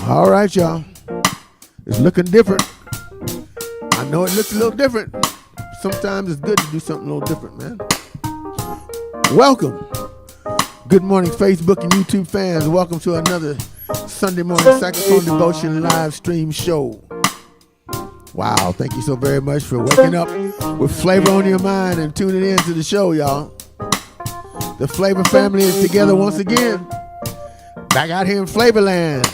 All right, y'all. It's looking different. I know it looks a little different. Sometimes it's good to do something a little different, man. Welcome. Good morning, Facebook and YouTube fans. Welcome to another Sunday morning Saxophone Devotion live stream show. Wow, thank you so very much for waking up with flavor on your mind and tuning in to the show, y'all. The Flavor family is together once again. Back out here in Flavorland,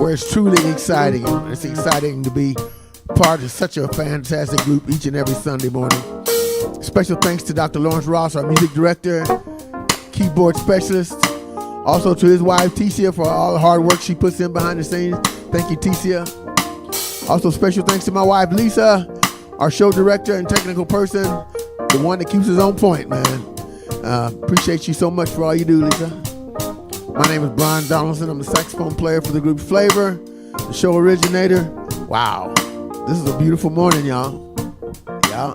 where it's truly exciting. It's exciting to be part of such a fantastic group each and every Sunday morning. Special thanks to Dr. Lawrence Ross, our music director, keyboard specialist. Also to his wife, Ticia, for all the hard work she puts in behind the scenes. Thank you, Ticia. Also special thanks to my wife, Lisa, our show director and technical person, the one that keeps us on point, man. Appreciate you so much for all you do, Lisa. My name is Brian Donaldson. I'm the saxophone player for the group Flavor, the show originator. Wow, this is a beautiful morning, y'all. Yeah.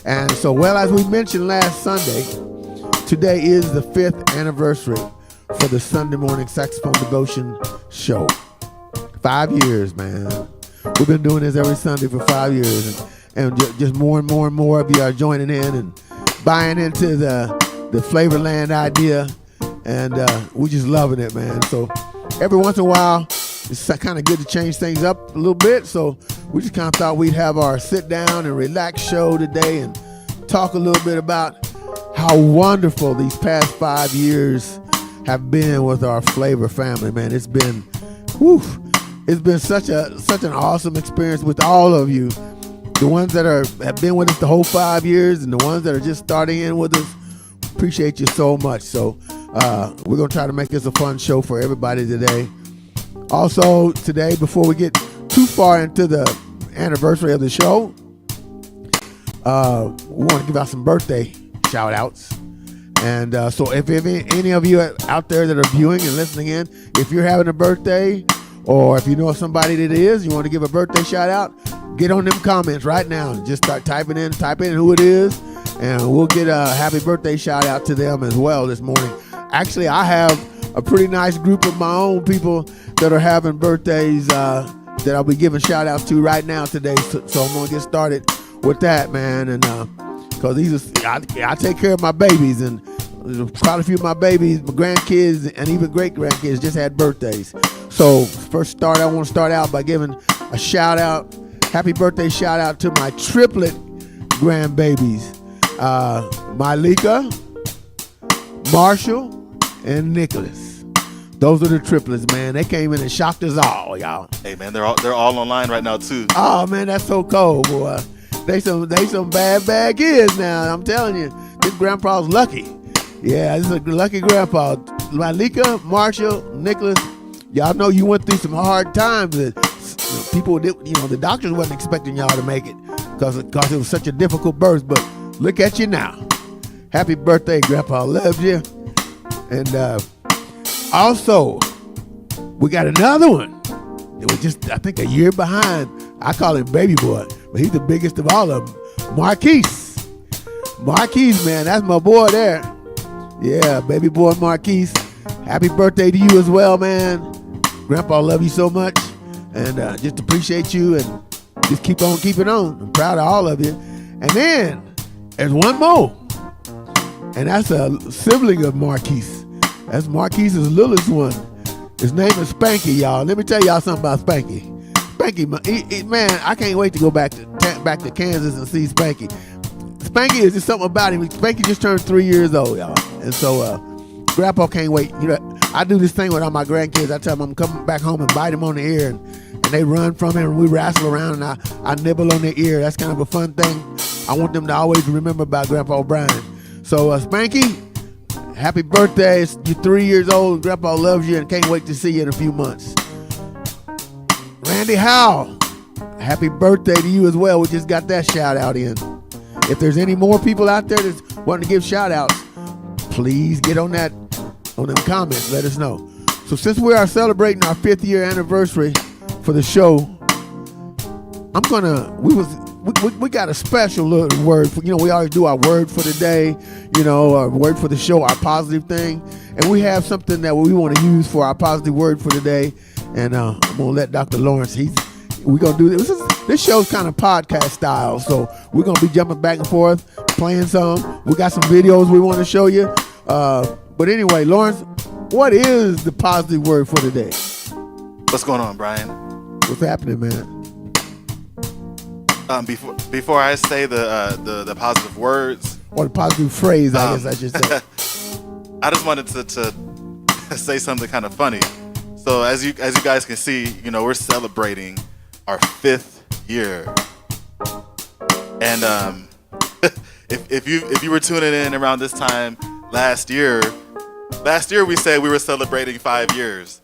And so, well, as we mentioned last Sunday, today is the 5th anniversary for the Sunday morning Saxophone Devotion show. 5 years, man. We've been doing this every Sunday for 5 years, and just more and more and more of you are joining in and buying into the Flavorland idea. And we're just loving it, man. So every once in a while, it's kind of good to change things up a little bit. So we just kind of thought we'd have our sit down and relax show today and talk a little bit about how wonderful these past 5 years have been with our Flavor family, man. It's been, it's been such an awesome experience with all of you. The ones that have been with us the whole 5 years and the ones that are just starting in with us. Appreciate you so much. So we're going to try to make this a fun show for everybody today. Also, today, before we get too far into the anniversary of the show, we want to give out some birthday shout-outs. And so if any of you out there that are viewing and listening in, if you're having a birthday or if you know somebody that is, you want to give a birthday shout-out, get on them comments right now and just start type in who it is, and we'll get a happy birthday shout-out to them as well this morning. Actually, I have a pretty nice group of my own people that are having birthdays that I'll be giving shout outs to right now today. So I'm going to get started with that, man. And because I take care of my babies, and quite a few of my babies, my grandkids, and even great grandkids just had birthdays. So first I want to start out by giving a shout out, happy birthday shout out to my triplet grandbabies, Mylika, Marshall, and Nicholas. Those are the triplets, man. They came in and shocked us all, y'all. Hey, man, they're all online right now too. Oh man, that's so cold, boy. They some bad kids now. I'm telling you, this grandpa's lucky. Yeah, this is a lucky grandpa. Mylika, Marshall, Nicholas. Y'all know you went through some hard times. People, the doctors wasn't expecting y'all to make it because it was such a difficult birth. But look at you now. Happy birthday, Grandpa. Loves you. And also, we got another one. It was just, I think, a year behind. I call him Baby Boy, but he's the biggest of all of them. Marquise. Marquise, man, that's my boy there. Yeah, baby boy Marquise. Happy birthday to you as well, man. Grandpa, love you so much. And just appreciate you and just keep on keeping on. I'm proud of all of you. And then there's one more. And that's a sibling of Marquise. That's Marquise's littlest one. His name is Spanky, y'all. Let me tell y'all something about Spanky. Spanky, man, I can't wait to go back to Kansas and see Spanky. Spanky is just something about him. Spanky just turned 3 years old, y'all. And so Grandpa can't wait. You know, I do this thing with all my grandkids. I tell them I'm coming back home and bite them on the ear, and they run from him, and we wrestle around, and I nibble on their ear. That's kind of a fun thing. I want them to always remember about Grandpa O'Brien. So Spanky, happy birthday. You're 3 years old. Grandpa loves you and can't wait to see you in a few months. Randy Howell, happy birthday to you as well. We just got that shout out in. If there's any more people out there that's wanting to give shout outs, please get on them comments. Let us know. So since we are celebrating our 5th year anniversary for the show, we got a special little word for, we always do our word for the day, our word for the show, our positive thing. And we have something that we want to use for our positive word for the day. And I'm going to let Dr. Lawrence, we're going to do this. This show's kind of podcast style. So we're going to be jumping back and forth, playing some. We got some videos we want to show you. But anyway, Lawrence, what is the positive word for the day? What's going on, Brian? What's happening, man? Before I say the positive words, or the positive phrase, I guess I should say. I just wanted to say something kind of funny. So as you guys can see, we're celebrating our 5th year, and if you were tuning in around this time last year we said we were celebrating 5 years.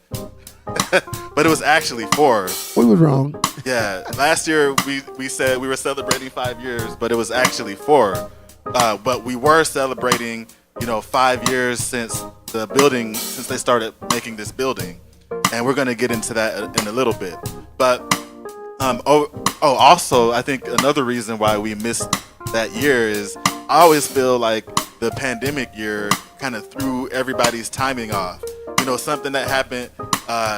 But it was actually 4. We was wrong. Yeah, last year we said we were celebrating 5 years, but it was actually 4. But we were celebrating, 5 years since they started making this building, and we're gonna get into that in a little bit. But also, I think another reason why we missed that year is I always feel like the pandemic year kind of threw everybody's timing off. Something that happened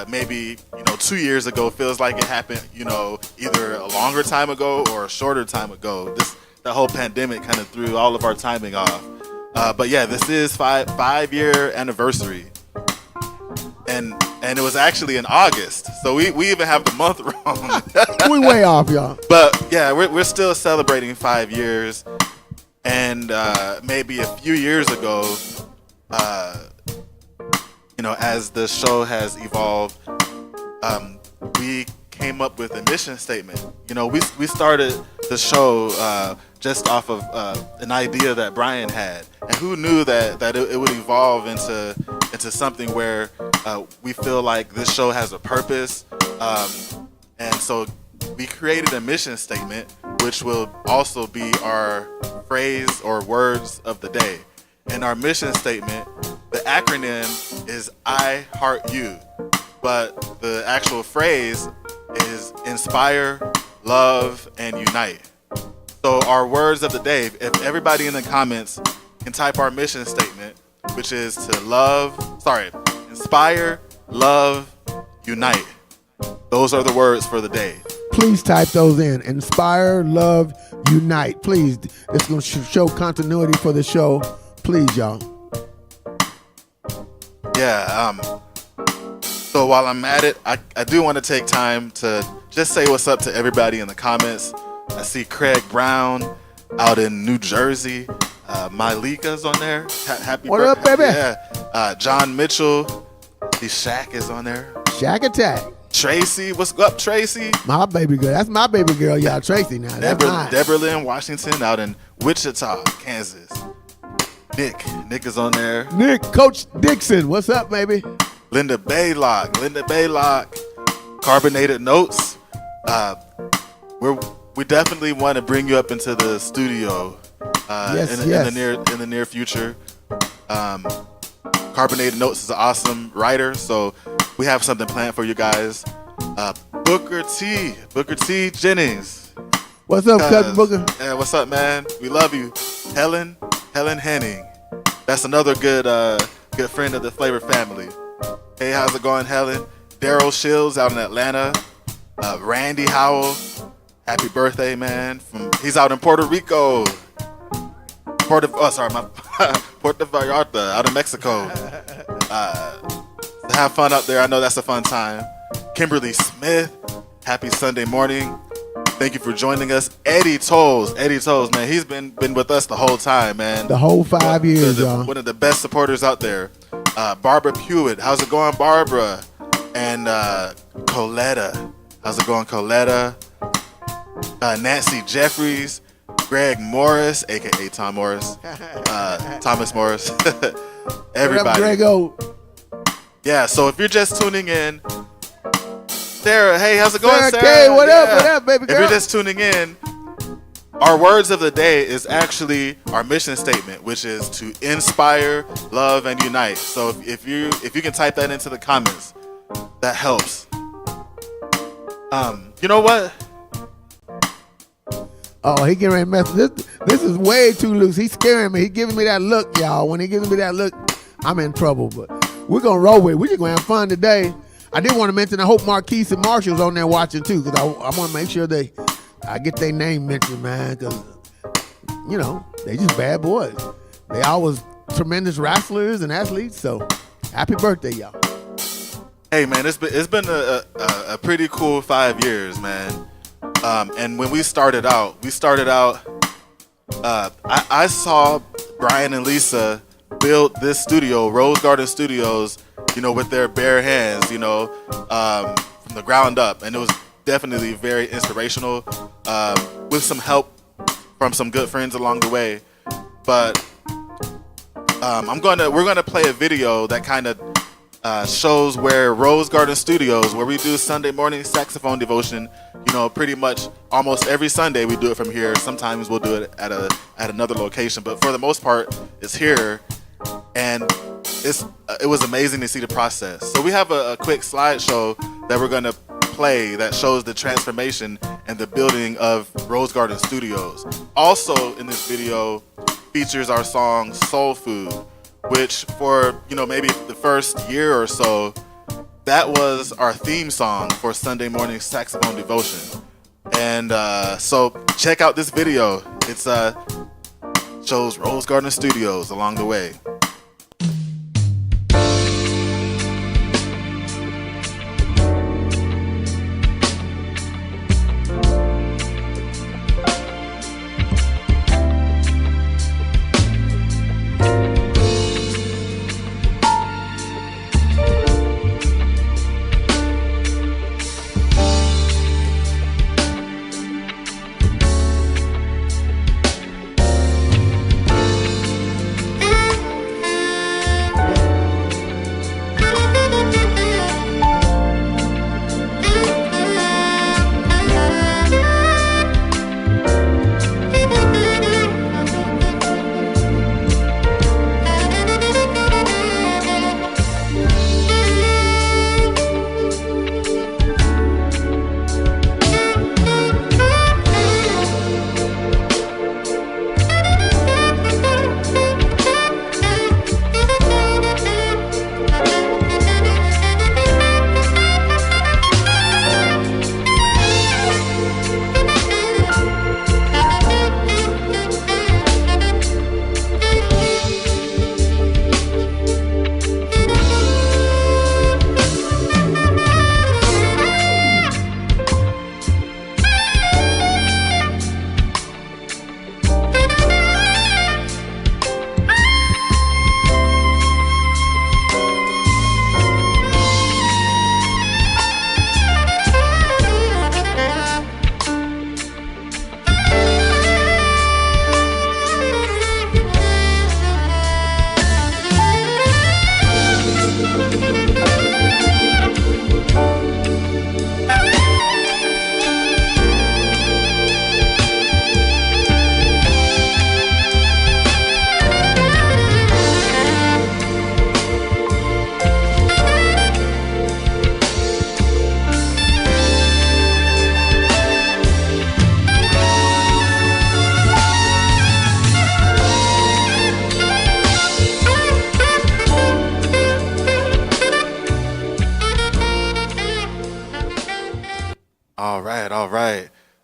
maybe 2 years ago feels like it happened either a longer time ago or a shorter time ago. The whole pandemic kind of threw all of our timing off. But yeah, this is 5-year anniversary, and it was actually in August, so we even have the month wrong. We way off, y'all. But yeah, we're still celebrating 5 years, and maybe a few years ago, as the show has evolved, we came up with a mission statement. We started the show just off of an idea that Brian had, and who knew that it would evolve into something where we feel like this show has a purpose, and so we created a mission statement, which will also be our phrase or words of the day. And our mission statement, the acronym is I Heart You, but the actual phrase is inspire, love, and unite. So our words of the day, if everybody in the comments can type our mission statement, which is to inspire, love, unite. Those are the words for the day. Please type those in. Inspire, love, unite. Please, it's going to show continuity for the show. Please, y'all. Yeah, so while I'm at it, I do want to take time to just say what's up to everybody in the comments. I see Craig Brown out in New Jersey. Malika's on there. Happy what up, baby? Yeah. John Mitchell. Shaq is on there. Shaq Attack. Tracy, what's up, Tracy? My baby girl. That's my baby girl, y'all. Tracy now. That's mine. Deborah Lynn Washington out in Wichita, Kansas. Nick is on there. Nick, Coach Dixon, what's up, baby? Linda Baylock, Carbonated Notes. We definitely want to bring you up into the studio in the near future. Carbonated Notes is an awesome writer, so we have something planned for you guys. Booker T Jennings. What's up, cousin Booker? Yeah, what's up, man? We love you. Helen Henning. That's another good friend of the Flavor family. Hey, how's it going, Helen? Daryl Shields out in Atlanta. Randy Howell. Happy birthday, man. He's out in Puerto Rico. Puerto Vallarta, out in Mexico. Have fun out there. I know that's a fun time. Kimberly Smith, happy Sunday morning. Thank you for joining us. Eddie Tolles, man, he's been with us the whole time, man. The whole 5 years, y'all. One of the best supporters out there. Barbara Hewitt, how's it going, Barbara? And Coletta, how's it going, Coletta? Nancy Jeffries, Greg Morris, aka Tom Morris, Thomas Morris, everybody. What up, Grego? Yeah, so if you're just tuning in, Sarah, hey, how's it going, Sarah? Hey, what up, baby girl? If you're just tuning in, our words of the day is actually our mission statement, which is to inspire, love, and unite. So if you can type that into the comments, that helps. You know what? Oh, he getting ready to mess. This is way too loose. He's scaring me. He giving me that look, y'all. When he gives me that look, I'm in trouble. But we're gonna roll with it. We're just gonna have fun today. I did want to mention, I hope Marquise and Marshall's on there watching too, because I want to make sure I get their name mentioned, man, because, you know, they just bad boys. They always tremendous wrestlers and athletes, so happy birthday, y'all. Hey, man, it's been a pretty cool 5 years, man. And when we started out, I saw Brian and Lisa build this studio, Rose Garden Studios, you know, with their bare hands, you know, from the ground up. And it was definitely very inspirational, with some help from some good friends along the way. But we're gonna play a video that kind of shows where Rose Garden Studios, where we do Sunday morning saxophone devotion, you know, pretty much almost every Sunday we do it from here. Sometimes we'll do it at another location, but for the most part, it's here. And it was amazing to see the process. So we have a quick slideshow that we're going to play that shows the transformation and the building of Rose Garden Studios. Also in this video features our song Soul Food, which for, you know, maybe the first year or so, that was our theme song for Sunday morning saxophone devotion. And so check out this video. It's shows Rose Garden Studios along the way.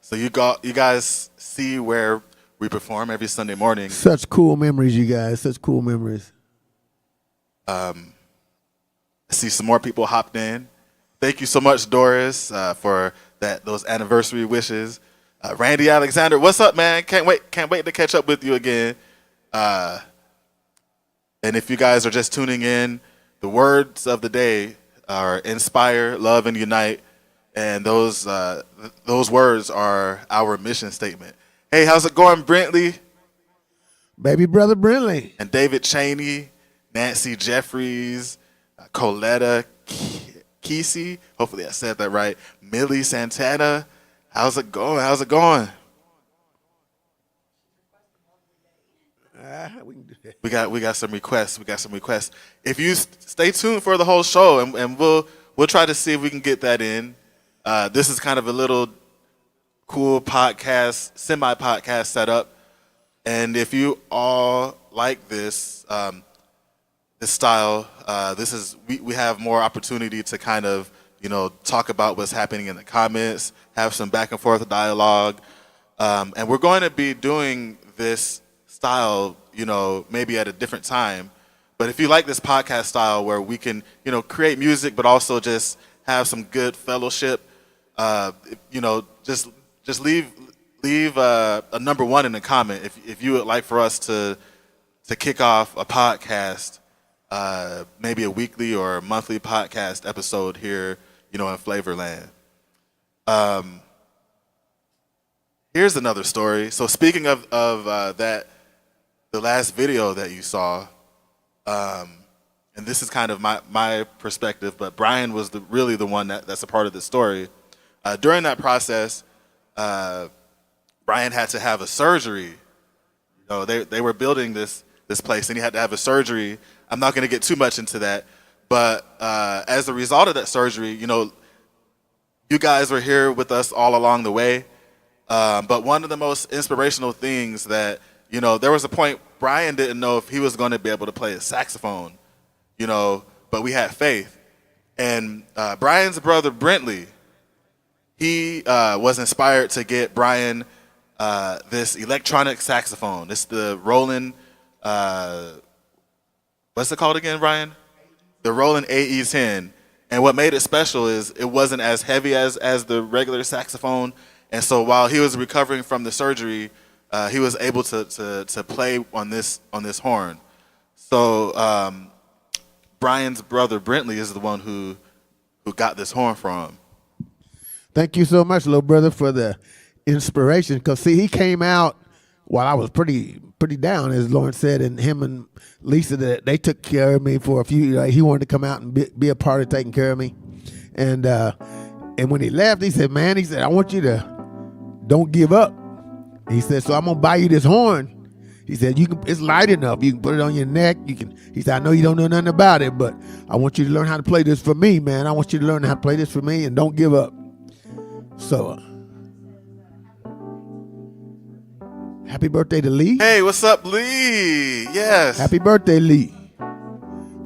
So you guys see where we perform every Sunday morning. Such cool memories, you guys. Such cool memories. I see some more people hopped in. Thank you so much, Doris, for those anniversary wishes. Randy Alexander, what's up, man? Can't wait to catch up with you again. And if you guys are just tuning in, the words of the day are inspire, love, and unite. And those words are our mission statement. Hey, how's it going, Brentley? Baby brother Brentley. And David Cheney, Nancy Jeffries, Coletta Kesey. Hopefully I said that right. Millie Santana. How's it going? We got some requests. If you stay tuned for the whole show, and we'll try to see if we can get that in. This is kind of a little cool podcast, semi-podcast setup. And if you all like this this style, we have more opportunity to kind of talk about what's happening in the comments, have some back and forth dialogue, and we're going to be doing this style, maybe at a different time. But if you like this podcast style where we can, create music, but also just have some good fellowship, just leave a number one in the comment if you would like for us to kick off a podcast, maybe a weekly or a monthly podcast episode here, in Flavorland. Here's another story. So speaking of that, the last video that you saw, and this is kind of my perspective, but Brian was really the one that's a part of the story. During that process, Brian had to have a surgery. They were building this place, and he had to have a surgery. I'm not going to get too much into that, but as a result of that surgery, you guys were here with us all along the way. But one of the most inspirational things that, there was a point Brian didn't know if he was going to be able to play a saxophone, but we had faith. And Brian's brother, Brentley, he was inspired to get Brian this electronic saxophone. It's the Roland, what's it called again, Brian? The Roland AE10. And what made it special is it wasn't as heavy as the regular saxophone. And so while he was recovering from the surgery, he was able to play on this horn. So Brian's brother Brentley is the one who got this horn from him. Thank you so much, little brother, for the inspiration. Because, see, he came out while I was pretty down, as Lawrence said, and him and Lisa, they took care of me for a few. He wanted to come out and be a part of taking care of me. And when he left, he said, I want you to don't give up. He said, so I'm going to buy you this horn. He said, it's light enough. You can put it on your neck. He said, I know you don't know nothing about it, but I want you to learn how to play this for me, man. I want you to learn how to play this for me and don't give up. So, happy birthday to Lee. Hey, what's up, Lee? Yes. Happy birthday, Lee.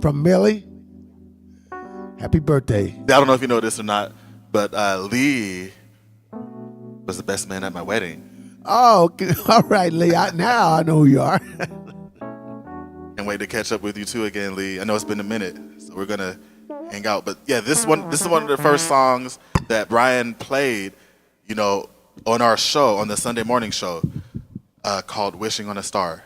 From Millie. Happy birthday. I don't know if you know this or not, but Lee was the best man at my wedding. Oh, all right, Lee. Now I know who you are. Can't wait to catch up with you too again, Lee. I know it's been a minute, so we're gonna hang out. But yeah, this is one of the first songs that Brian played, on our show, on the Sunday morning show, called "Wishing on a Star."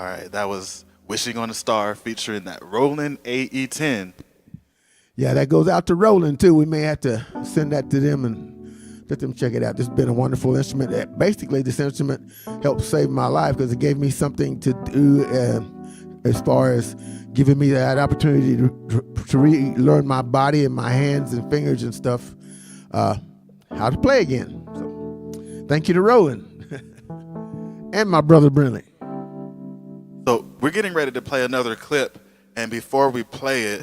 All right, that was Wishing on a Star featuring that Roland AE10. Yeah, that goes out to Roland, too. We may have to send that to them and let them check it out. This has been a wonderful instrument. Basically, this instrument helped save my life because it gave me something to do as far as giving me that opportunity to relearn my body and my hands and fingers and stuff, how to play again. So, thank you to Roland and my brother Brinley. So we're getting ready to play another clip, and before we play it,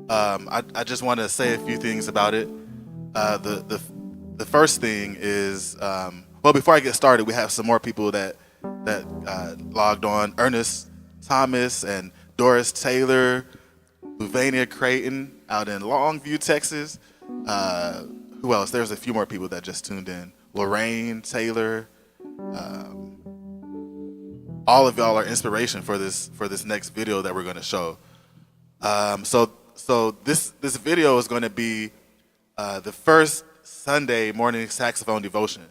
I just want to say a few things about it. The first thing is, well, before I get started, we have some more people that logged on. Ernest Thomas and Doris Taylor, Luvania Creighton out in Longview, Texas. Who else? There's a few more people that just tuned in. Lorraine Taylor. All of y'all are inspiration for this next video that we're going to show. So this video is going to be the first Sunday morning saxophone devotion.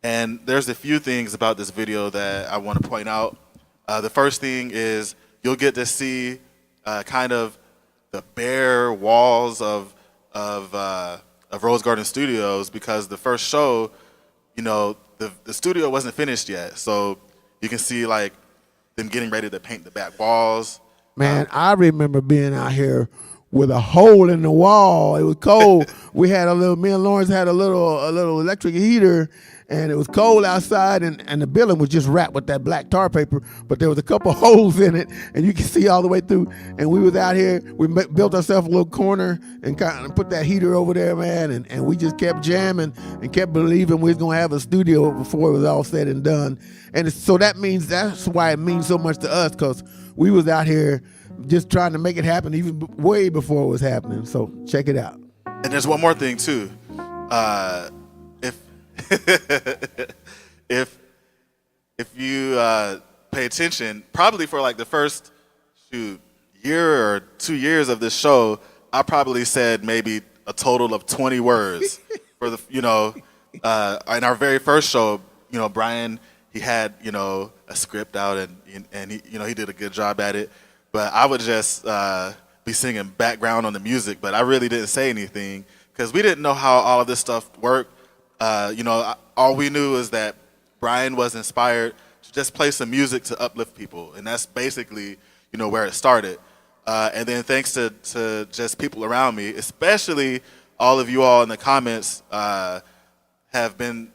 And there's a few things about this video that I want to point out. The first thing is you'll get to see kind of the bare walls of Rose Garden Studios, because the first show, the studio wasn't finished yet. So you can see like them getting ready to paint the back walls. Man, I remember being out here with a hole in the wall. It was cold. Me and Lawrence had a little electric heater, and it was cold outside, and the building was just wrapped with that black tar paper, but there was a couple holes in it, and you can see all the way through. And we was out here, we built ourselves a little corner and kind of put that heater over there, man, and we just kept jamming and kept believing we was going to have a studio before it was all said and done. And so that's why it means so much to us, because we was out here just trying to make it happen even way before it was happening. So check it out. And there's one more thing too. If you pay attention, probably for like the first year or 2 years of this show, I probably said maybe a total of 20 words for the in our very first show. Brian, he had a script out, and he did a good job at it. But I would just be singing background on the music, but I really didn't say anything because we didn't know how all of this stuff worked. All we knew is that Brian was inspired to just play some music to uplift people, and that's basically where it started. And then thanks to just people around me, especially all of you all in the comments, have been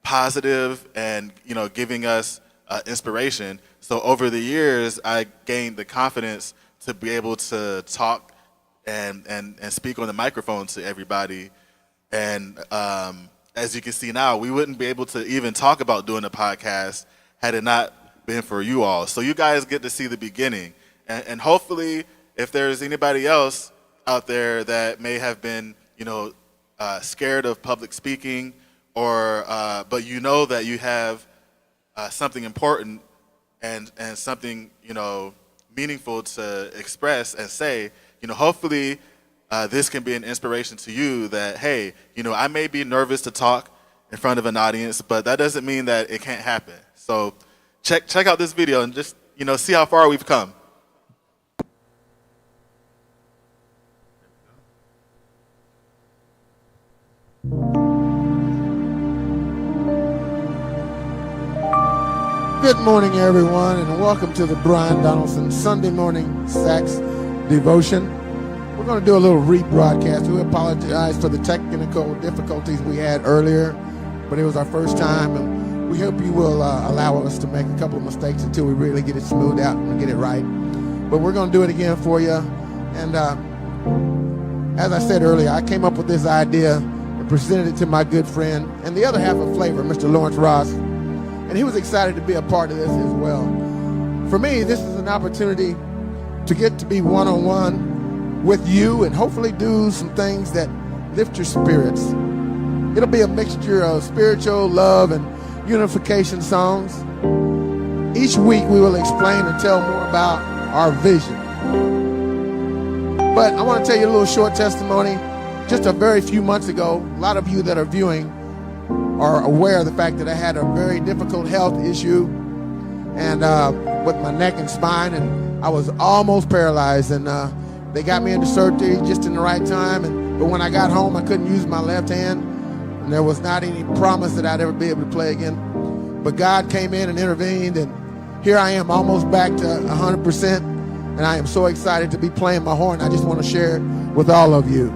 positive and giving us inspiration. So over the years, I gained the confidence to be able to talk and speak on the microphone to everybody. And as you can see now, we wouldn't be able to even talk about doing a podcast had it not been for you all. So you guys get to see the beginning. And hopefully, if there's anybody else out there that may have been, scared of public speaking, or but that you have something important and something meaningful to express and say, hopefully this can be an inspiration to you that, hey, I may be nervous to talk in front of an audience, but that doesn't mean that it can't happen. So check out this video and just see how far we've come. Good morning, everyone, and welcome to the Brian Donaldson Sunday morning sax devotion. We're going to do a little rebroadcast. We apologize for the technical difficulties we had earlier, but it was our first time, and we hope you will allow us to make a couple of mistakes until we really get it smoothed out and get it right. But we're going to do it again for you. And as I said earlier, I came up with this idea and presented it to my good friend and the other half of Flavor, Mr. Lawrence Ross. And he was excited to be a part of this as well. For me, this is an opportunity to get to be one-on-one with you and hopefully do some things that lift your spirits. It'll be a mixture of spiritual, love, and unification songs. Each week we will explain and tell more about our vision. But I want to tell you a little short testimony. Just a very few months ago, a lot of you that are viewing are aware of the fact that I had a very difficult health issue, and with my neck and spine, and I was almost paralyzed. And they got me into surgery just in the right time. But when I got home, I couldn't use my left hand, and there was not any promise that I'd ever be able to play again. But God came in and intervened, and here I am, almost back to 100%, and I am so excited to be playing my horn. I just want to share it with all of you.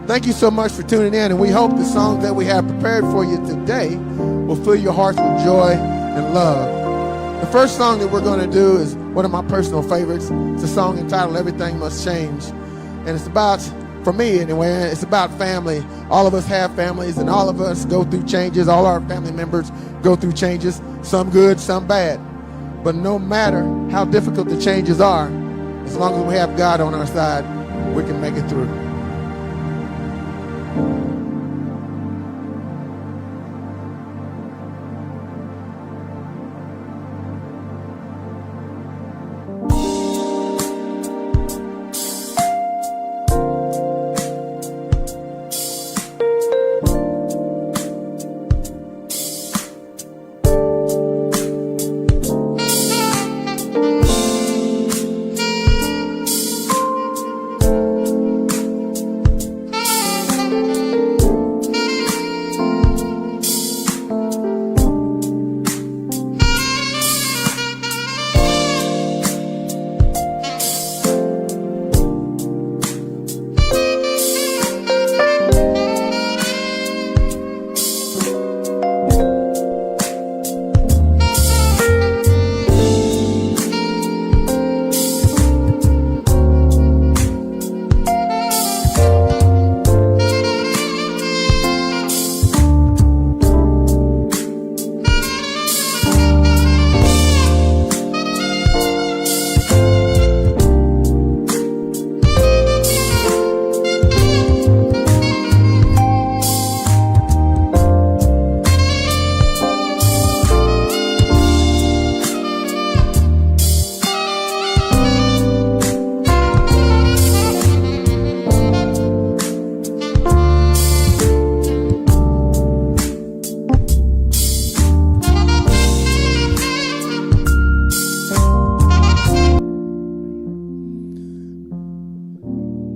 Thank you so much for tuning in, and we hope the songs that we have prepared for you today will fill your hearts with joy and love. The first song that we're going to do is one of my personal favorites. It's a song entitled Everything Must Change, and it's about, for me anyway, it's about family. All of us have families, and all of us go through changes. All our family members go through changes, some good, some bad. But no matter how difficult the changes are, as long as we have God on our side, we can make it through.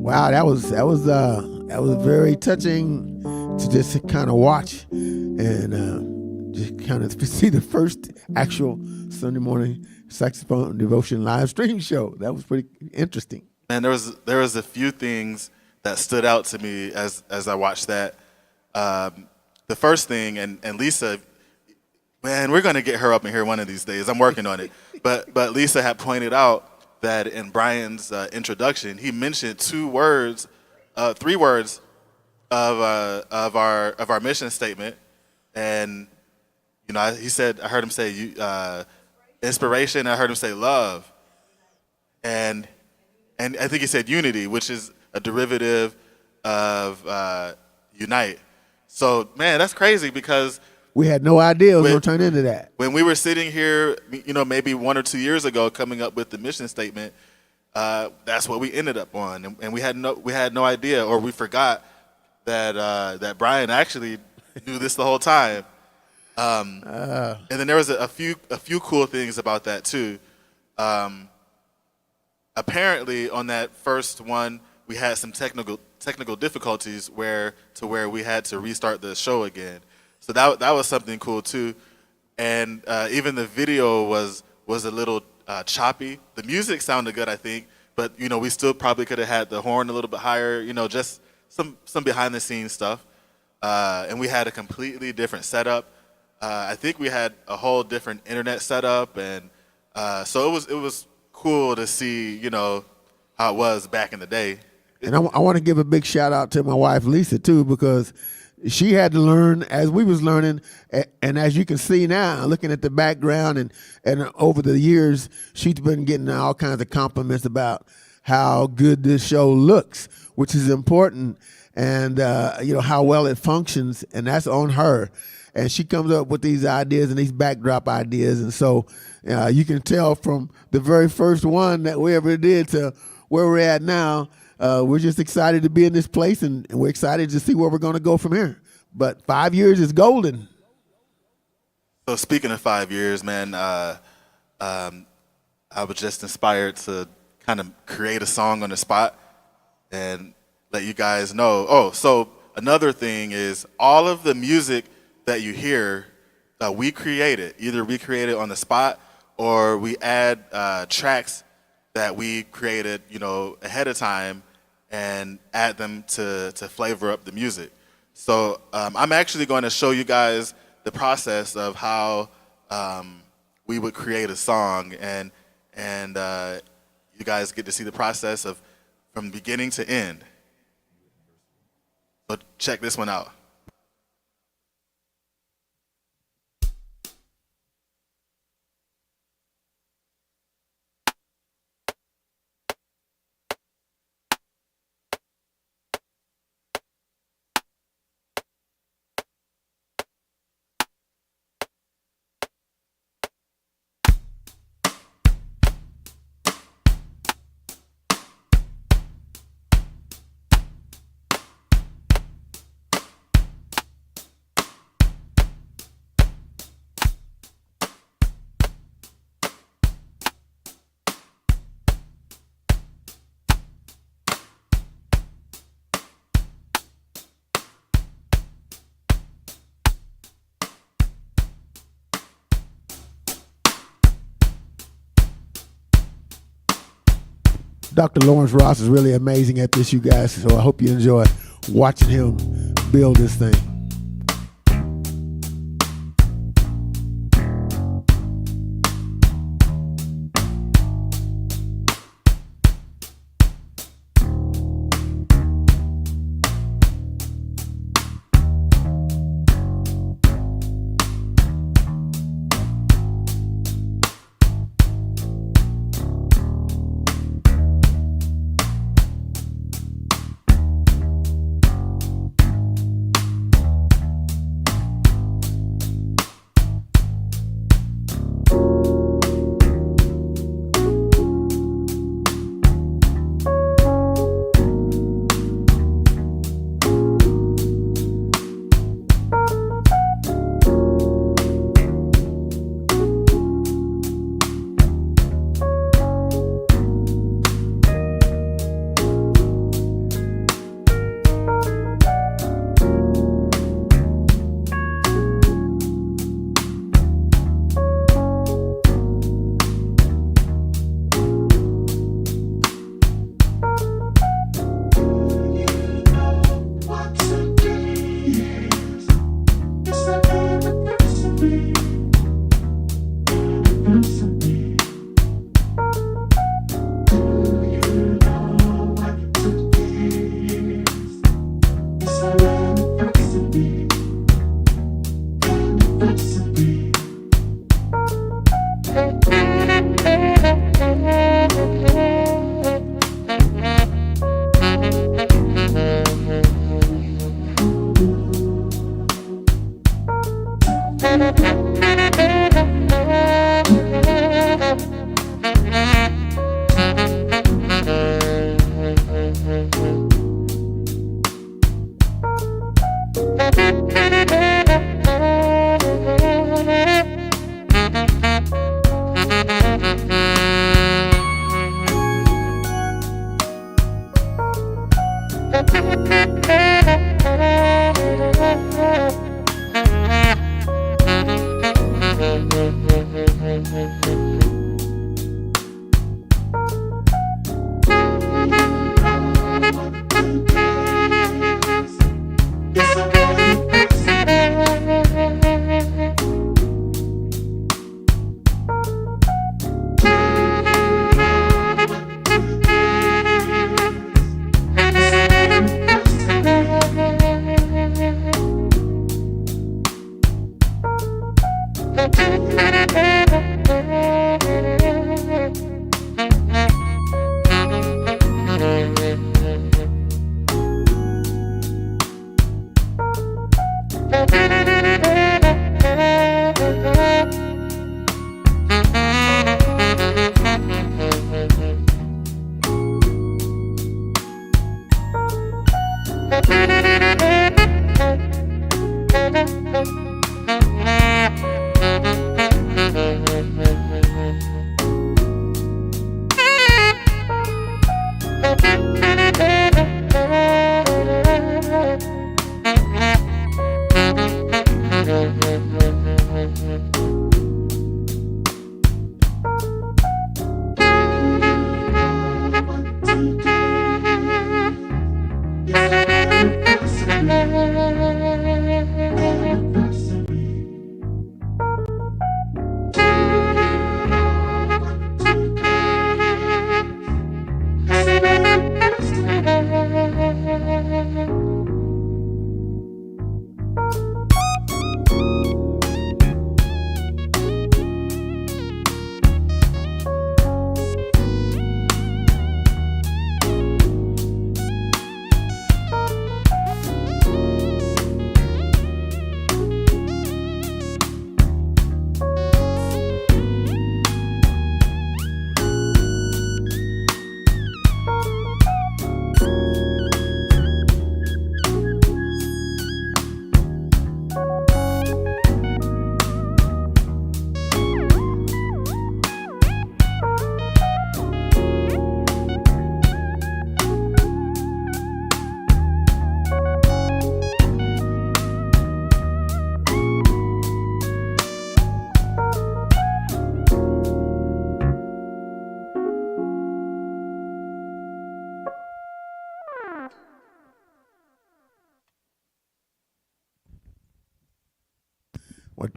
Wow, that was very touching to just kind of watch and just kind of see the first actual Sunday morning saxophone devotion live stream show. That was pretty interesting. Man, there was a few things that stood out to me as I watched that. The first thing, and Lisa, man, we're gonna get her up in here one of these days. I'm working on it. But Lisa had pointed out that in Brian's introduction, he mentioned three words of our mission statement, and he said, I heard him say inspiration. I heard him say love, and I think he said unity, which is a derivative of unite. So man, that's crazy because we had no idea it was going to turn into that. When we were sitting here, maybe 1 or 2 years ago, coming up with the mission statement, that's what we ended up on, and we had no idea, or we forgot that Brian actually knew this the whole time. And then there was a few cool things about that too. Apparently, on that first one, we had some technical difficulties where we had to restart the show again. So that was something cool too, and even the video was a little choppy. The music sounded good, I think, but we still probably could have had the horn a little bit higher. Just some behind the scenes stuff, and we had a completely different setup. I think we had a whole different internet setup, and so it was cool to see how it was back in the day. And I want to give a big shout out to my wife Lisa too, because she had to learn as we was learning, and as you can see now, looking at the background and over the years, she's been getting all kinds of compliments about how good this show looks, which is important, and how well it functions, and that's on her. And she comes up with these ideas and these backdrop ideas, and so you can tell from the very first one that we ever did to where we're at now. We're just excited to be in this place, and we're excited to see where we're going to go from here. But 5 years is golden. So speaking of 5 years, man, I was just inspired to kind of create a song on the spot and let you guys know. Oh, so another thing is all of the music that you hear, we created. Either we created on the spot or we add tracks that we created, ahead of time and add them to flavor up the music. So I'm actually going to show you guys the process of how we would create a song, and you guys get to see the process of from beginning to end. So check this one out. Dr. Lawrence Ross is really amazing at this, you guys, so I hope you enjoy watching him build this thing.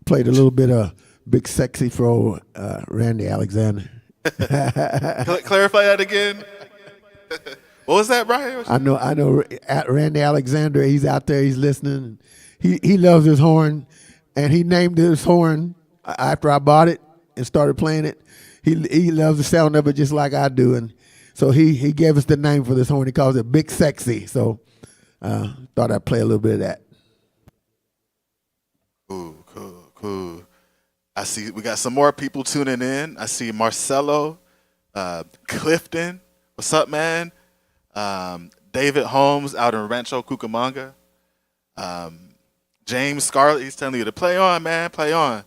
Played a little bit of Big Sexy for old, Randy Alexander. Clarify that again. What was that, Brian? I know. Randy Alexander. He's out there. He's listening. He loves his horn, and he named his horn after I bought it and started playing it. He loves the sound of it just like I do, and so he gave us the name for this horn. He calls it Big Sexy. So thought I'd play a little bit of that. Cool. I see we got some more people tuning in. I see Marcelo, Clifton. What's up, man? David Holmes out in Rancho Cucamonga. James Scarlett, he's telling you to play on, man, play on.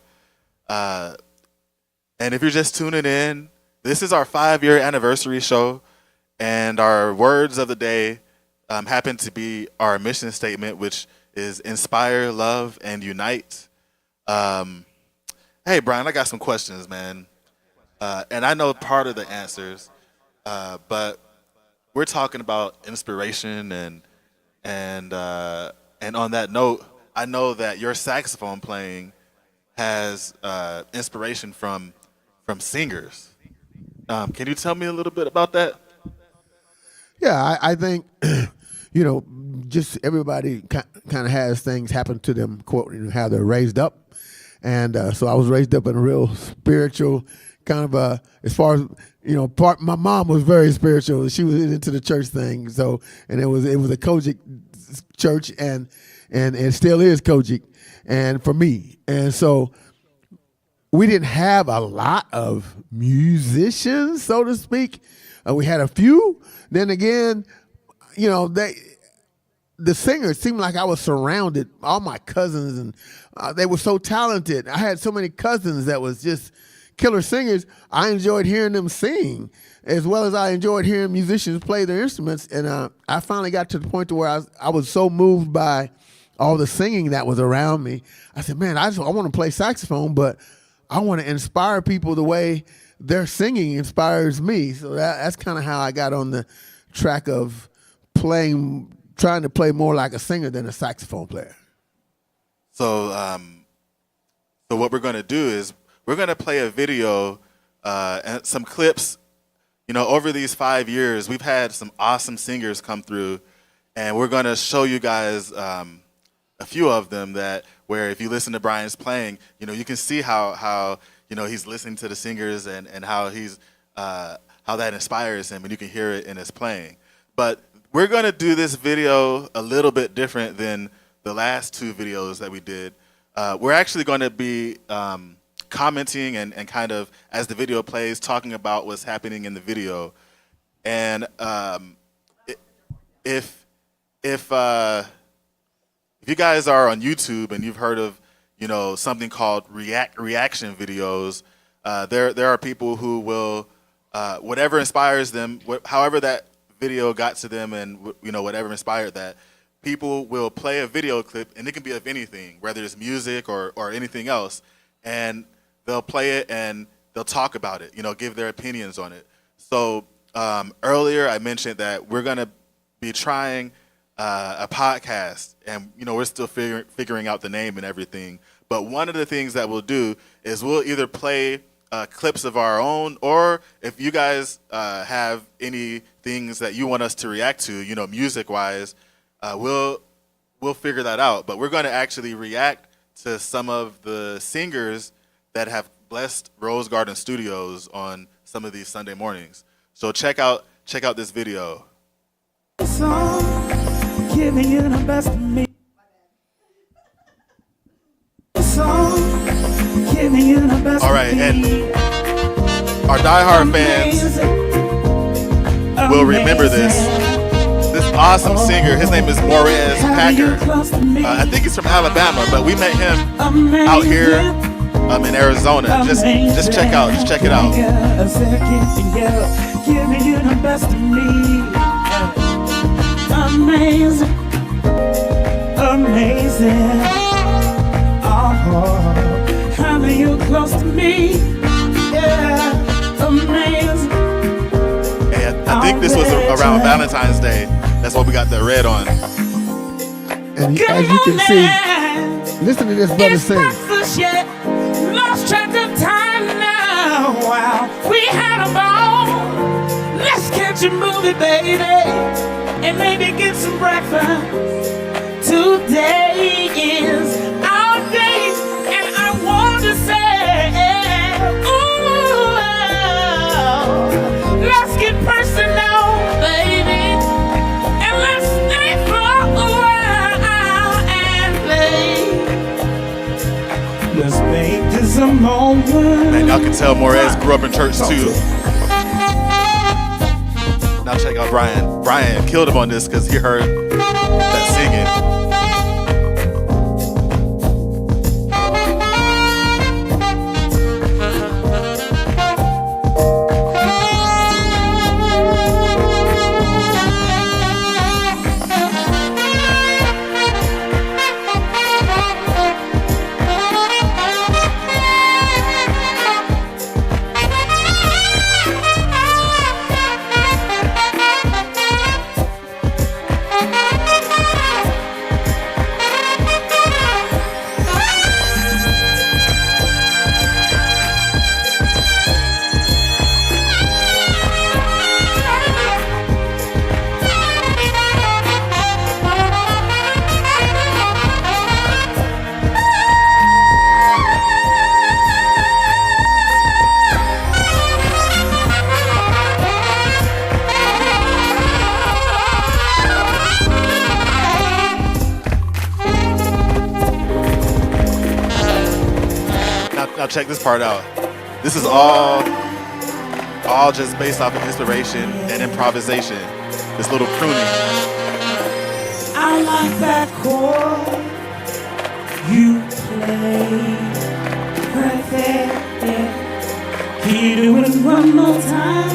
And if you're just tuning in, this is our 5-year anniversary show, and our words of the day happen to be our mission statement, which is inspire, love, and unite. Hey, Brian, I got some questions, man. And I know part of the answers, but we're talking about inspiration, and on that note, I know that your saxophone playing has inspiration from singers. Can you tell me a little bit about that? Yeah, I think, just everybody kind of has things happen to them, quote, how they're raised up. And so I was raised up in a real spiritual kind of as far as, my mom was very spiritual. She was into the church thing. So, and it was a Kojic church, and it still is Kojic, and for me. And so we didn't have a lot of musicians, so to speak. We had a few. Then again, the singers seemed like I was surrounded, all my cousins, and they were so talented. I had so many cousins that was just killer singers. I enjoyed hearing them sing as well as I enjoyed hearing musicians play their instruments. And I finally got to the point to where I was so moved by all the singing that was around me. I said, man, I want to play saxophone, but I want to inspire people the way their singing inspires me. So that's kind of how I got on the track of trying to play more like a singer than a saxophone player. So what we're going to do is we're going to play a video and some clips. Over these 5 years, we've had some awesome singers come through, and we're going to show you guys a few of them where if you listen to Brian's playing, you can see how he's listening to the singers and how how that inspires him, and you can hear it in his playing. But we're going to do this video a little bit different than the last 2 videos that we did. We're actually going to be commenting and kind of, as the video plays, talking about what's happening in the video. And if you guys are on YouTube and you've heard of something called reaction videos, there are people who will whatever inspires them, however that video got to them, and whatever inspired that, people will play a video clip, and it can be of anything, whether it's music or anything else, and they'll play it and they'll talk about it, give their opinions on it. So earlier I mentioned that we're going to be trying a podcast, and we're still figuring out the name and everything. But one of the things that we'll do is we'll either play clips of our own, or if you guys have any things that you want us to react to, music-wise, we'll figure that out. But we're going to actually react to some of the singers that have blessed Rose Garden Studios on some of these Sunday mornings. So check out this video. Giving you the best of me. Giving you the best. All right, and our diehard fans will remember this awesome singer. His name is Morez Packer. I think he's from Alabama, but we met him out here in Arizona. Just check it out. Giving you the best of me. Amazing. Having you close to me. Yeah, amazing. And I think this was around Valentine's Day. That's why we got the red on. And as you can see, listen to this brother sing. just yet. Lost track of time now. Wow, we had a ball. Let's catch a movie, baby, and maybe get some breakfast. Today is our day, and I want to say, ooh, let's get personal, baby, and let's stay for a while and play. Let's make this a moment. And y'all can tell Morez grew up in church too. Now check out Brian. Brian killed him on this because he heard that singing. Now check this part out. This is all just based off of inspiration and improvisation. This little crooning. I like that chord you play right there. Can you do it one more time?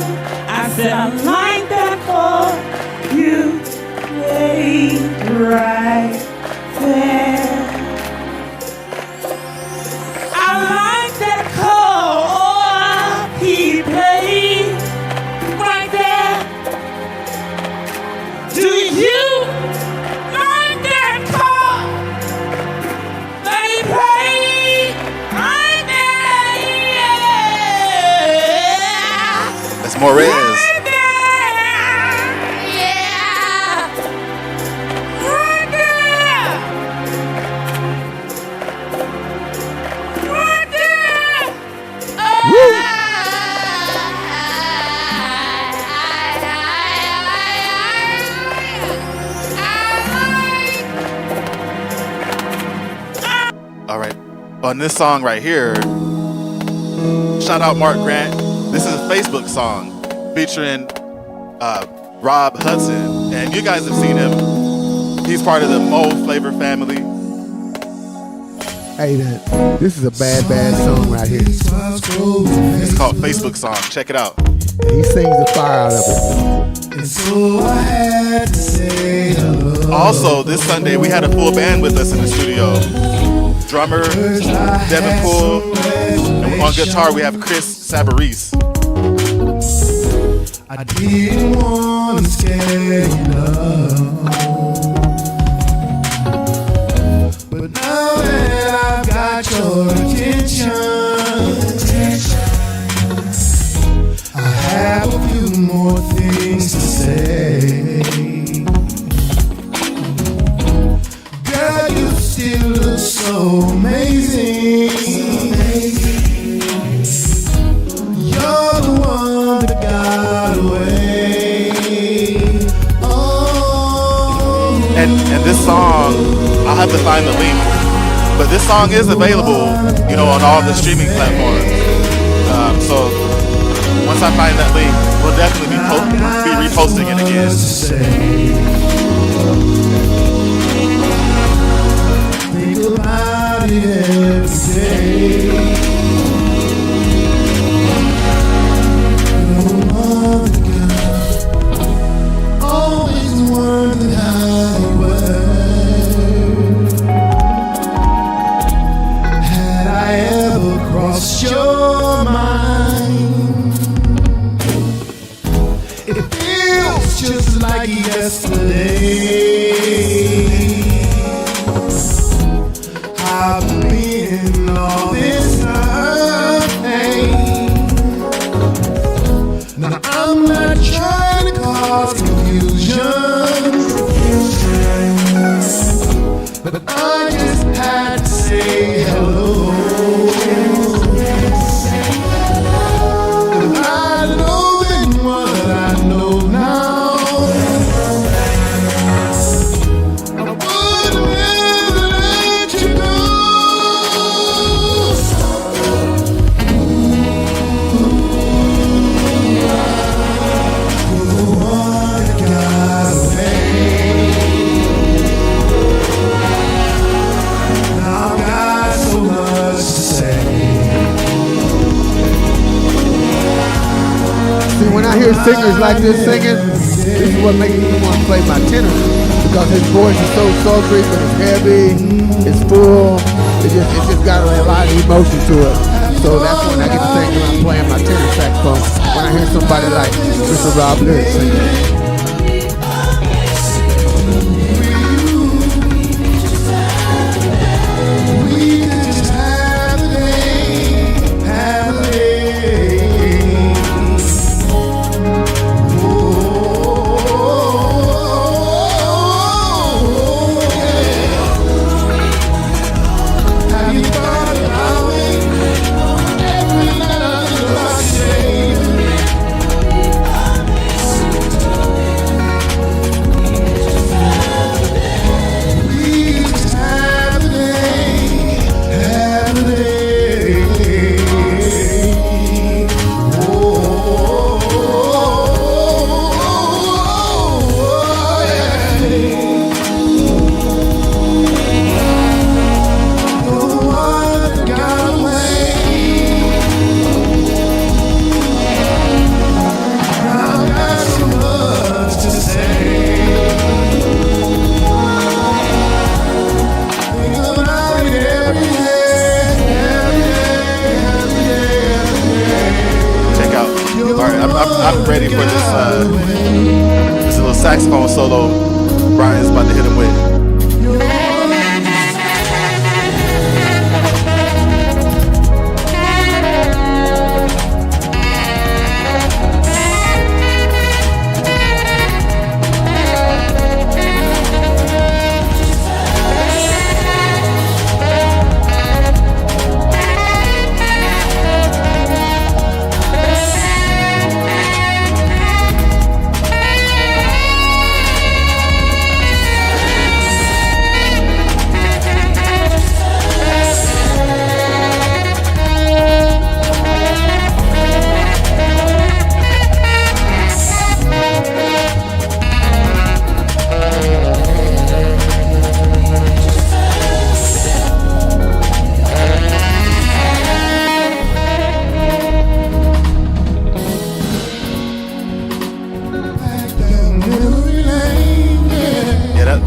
I said I like that chord you play right there. I like that chord he played right there. Do you like that chord that he played right there? That's Morez. Right there. Yeah. Right there. Right there. All right. On this song right here, shout out Mark Grant. This is a Facebook song featuring Rob Hudson, and you guys have seen him. He's part of the MoeFlavour family. Hey, this is a bad song right here. It's called Facebook Song. Check it out. He sings the fire out of it. And so I had to say hello. Also, this Sunday we had a full band with us in the studio. Drummer Devin Poole, and on guitar we have Chris Savarese. I didn't want to scare you, love. But now that I've got your attention, I have a few more things to say. Girl, you still look so amazing. You're the one that got away. Oh. And this song, I'll have to find the link, but this song is available, you know, on all the streaming platforms. So once I find that link, we'll definitely be reposting it again. Think about it every day. No other girl always wondered how you were. Had I ever crossed your mind? It feels just like yesterday. I've been all this time. Now I'm not trying to cause confusion, but I just had to say hello. And I know then what I know now. I would never let you go. When I hear singers like this singing, this is what makes me want to play my tenor, because his voice is so sultry, but it's heavy, it's full, it just got a lot of emotion to it. So that's when I get to think when I'm playing my tenor saxophone, when I hear somebody like Mr. Rob Lyric singing. I'm ready for this little saxophone solo Brian's about to hit him with.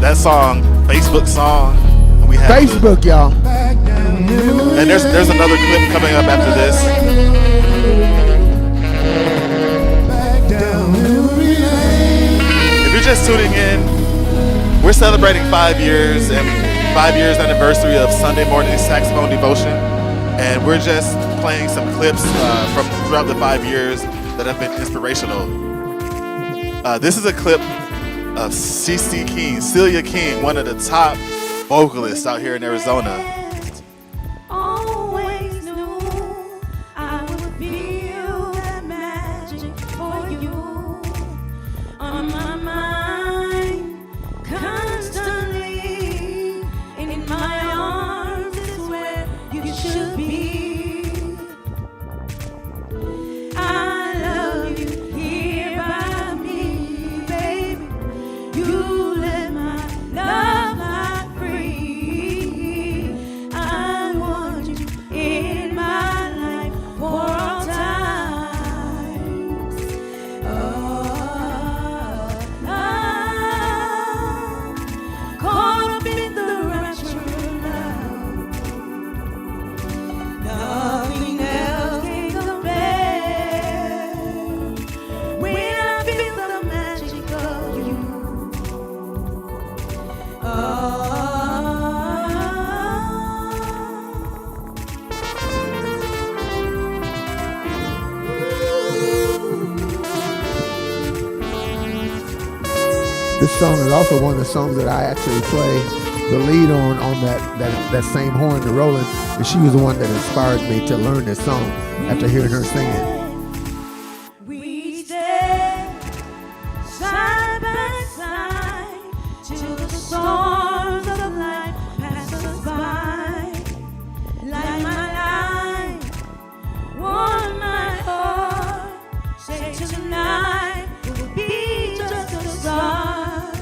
That song, Facebook song, and we have Facebook, y'all. And there's another clip coming up after this. If you're just tuning in, we're celebrating 5 years and 5 years anniversary of Sunday morning saxophone devotion, and we're just playing some clips from throughout the 5 years that have been inspirational. This is a clip of Celia King, one of the top vocalists out here in Arizona. Always knew I would feel that magic for you on my mind, constantly, and in my arms is where you should be. I love you here by me, baby. You let my love out free. This song is also one of the songs that I actually play the lead on that same horn, the Roland. And she was the one that inspired me to learn this song after hearing her sing it. We stand side by side till the storms of life pass us by. Light my life, warm my heart. Say tonight will be just a start.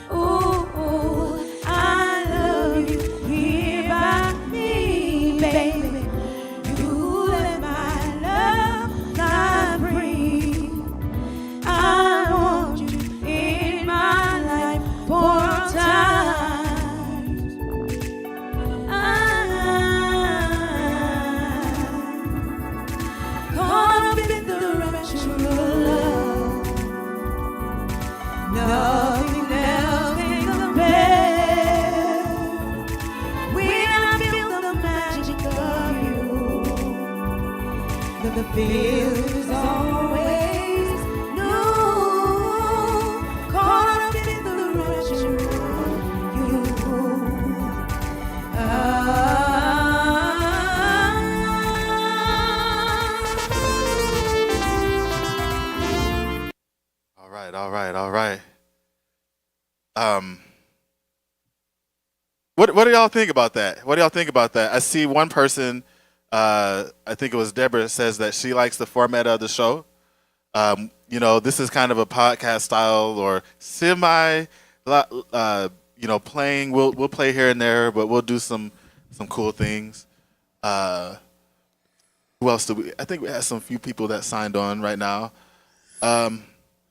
Ooh, I love you here by me, baby. You let my love fly free. I want you in my life for all time. I'm caught up in the rapture of love. Nothing else can compare. When I feel the magic of you, the feel is always new. Caught up in the rapture of you. All right. What do y'all think about that? What do y'all think about that? I see one person, I think it was Deborah, says that she likes the format of the show. This is kind of a podcast style or semi, playing. We'll play here and there, but we'll do some cool things. Who else do we? I think we have some few people that signed on right now.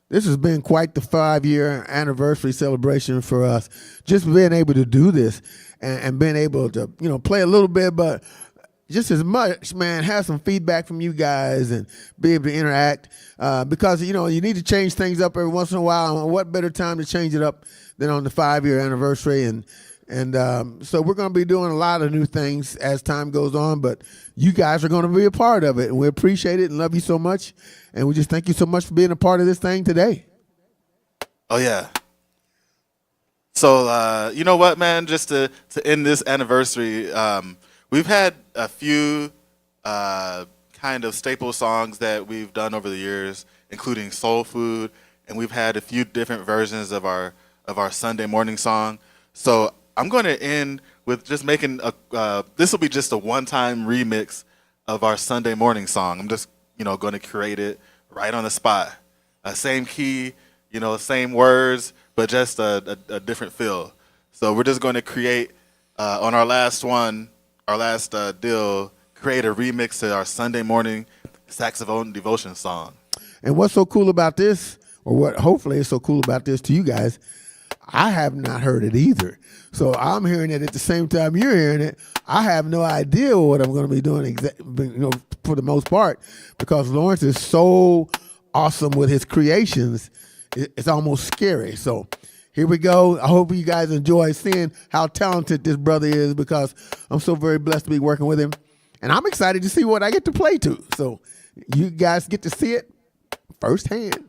This has been quite the 5-year anniversary celebration for us. Just being able to do this and being able to, play a little bit, but just as much, man, have some feedback from you guys and be able to interact. Because, you need to change things up every once in a while. And what better time to change it up than on the 5-year anniversary? And so we're going to be doing a lot of new things as time goes on, but you guys are going to be a part of it, and we appreciate it and love you so much. And we just thank you so much for being a part of this thing today. Oh, yeah. So, you know what, man? Just to end this anniversary, we've had a few kind of staple songs that we've done over the years, including Soul Food, and we've had a few different versions of our Sunday morning song. So I'm going to end with just making this will be just a one-time remix of our Sunday morning song. I'm just, going to create it right on the spot. Same key, same words, but just a different feel. So we're just going to create, on our last deal, create a remix to our Sunday morning saxophone devotion song. And what's so cool about this, or what hopefully is so cool about this to you guys, I have not heard it either. So I'm hearing it at the same time you're hearing it. I have no idea what I'm going to be doing, for the most part, because Lawrence is so awesome with his creations. It's almost scary. So here we go. I hope you guys enjoy seeing how talented this brother is, because I'm so very blessed to be working with him. And I'm excited to see what I get to play to. So you guys get to see it firsthand.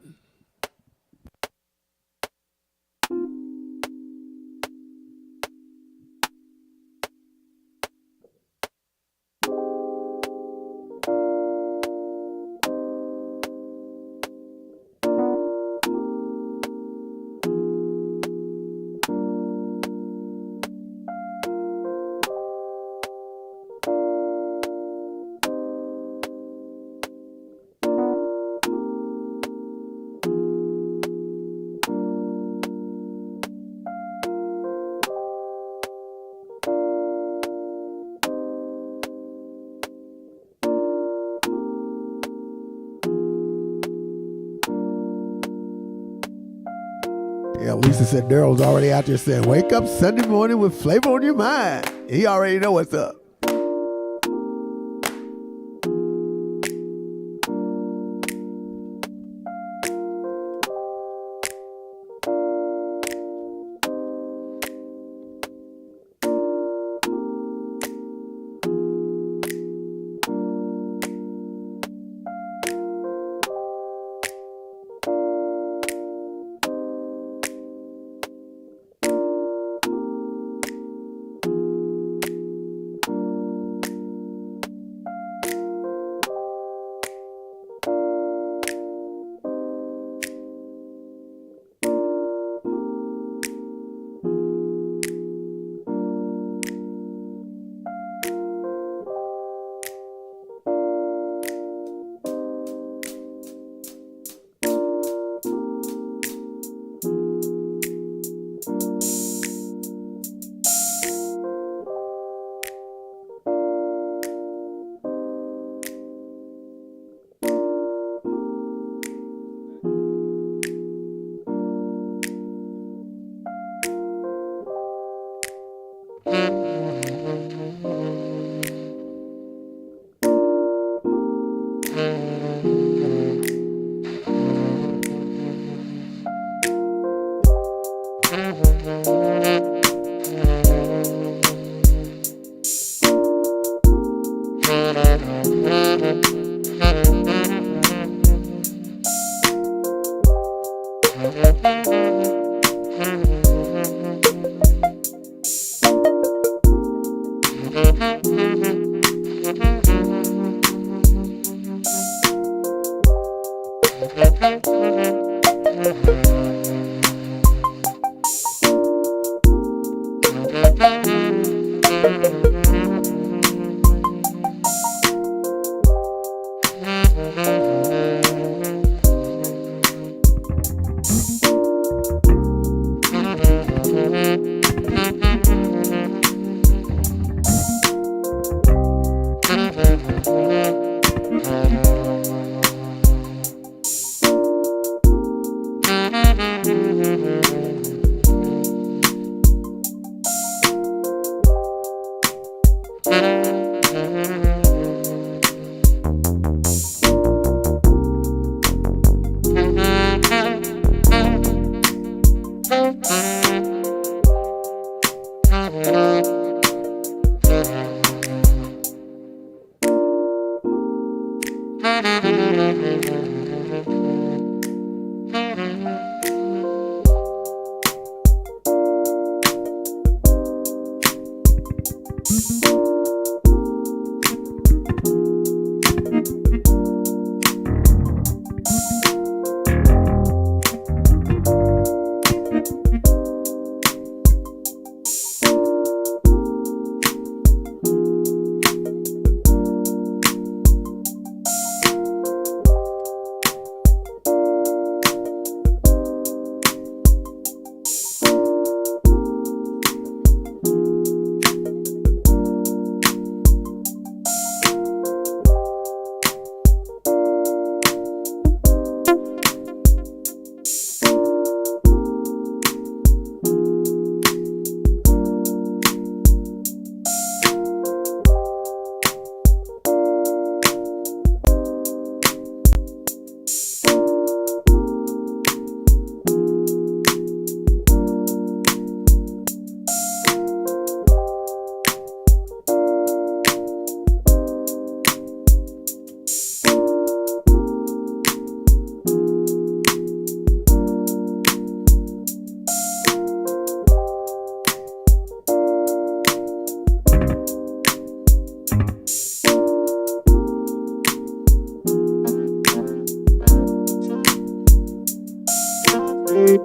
Yeah, Lisa said Daryl's already out there saying, wake up Sunday morning with flavor on your mind. He already know what's up.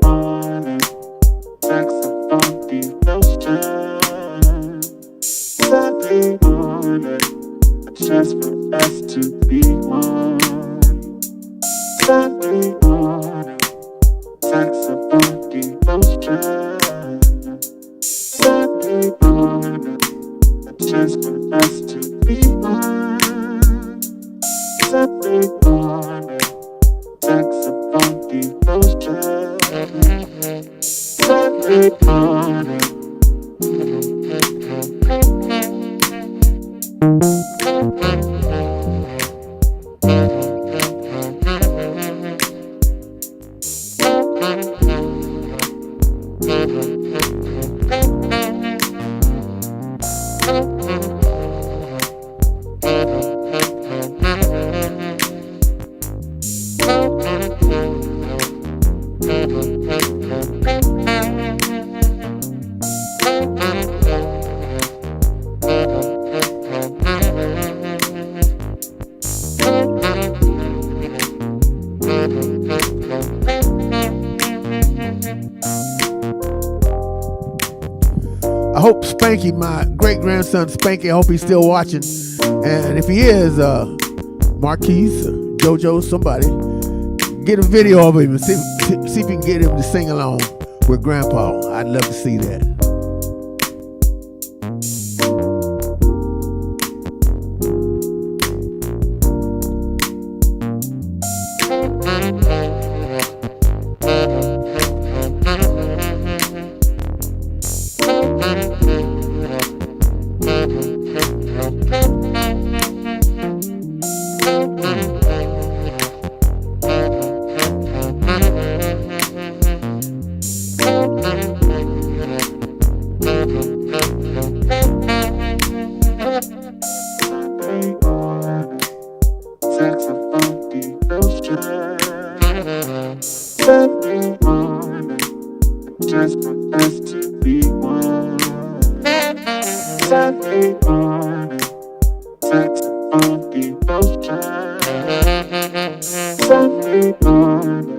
morning, saxophone devotion. Sunday morning, a chance for us to be one. Sunday morning, saxophone devotion. Sunday morning, a chance for us to be one. Sunday morning, saxophone devotion. Sunday morning. I hope Spanky, my great-grandson Spanky, I hope he's still watching. And if he is, Marquise, JoJo, somebody, get a video of him and see if you can get him to sing along with Grandpa. I'd love to see that. Sunday morning, just want us to be one. Sunday morning, saxophone devotion. Sunday morning,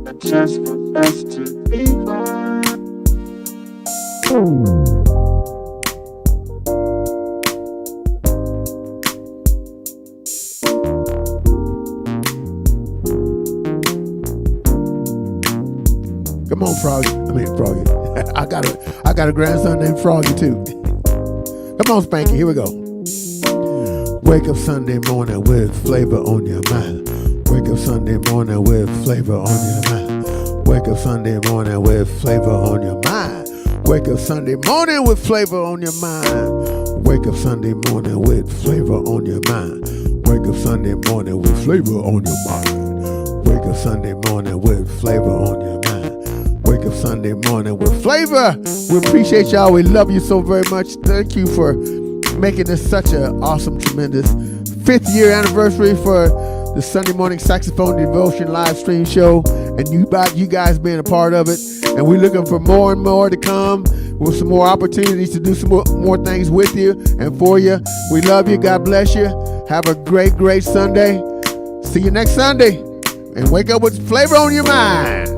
I just want us to be one. Come on, Froggy. I mean, Froggy. I got a grandson named Froggy too. Come on, Spanky. Here we go. Wake up Sunday morning with flavor on your mind. Wake up Sunday morning with flavor on your mind. Wake up Sunday morning with flavor on your mind. Wake up Sunday morning with flavor on your mind. Wake up Sunday morning with flavor on your mind. Wake up Sunday morning with flavor on your mind. Wake up Sunday morning with flavor on your mind. Wake up Sunday morning with flavor. We appreciate y'all. We love you so very much. Thank you for making this such an awesome, tremendous 5th year anniversary for the Sunday Morning Saxophone Devotion live stream show, and you guys being a part of it. And we're looking for more and more to come with some more opportunities to do some more things with you and for you. We love you. God bless you. Have a great, great Sunday. See you next Sunday. And wake up with flavor on your mind.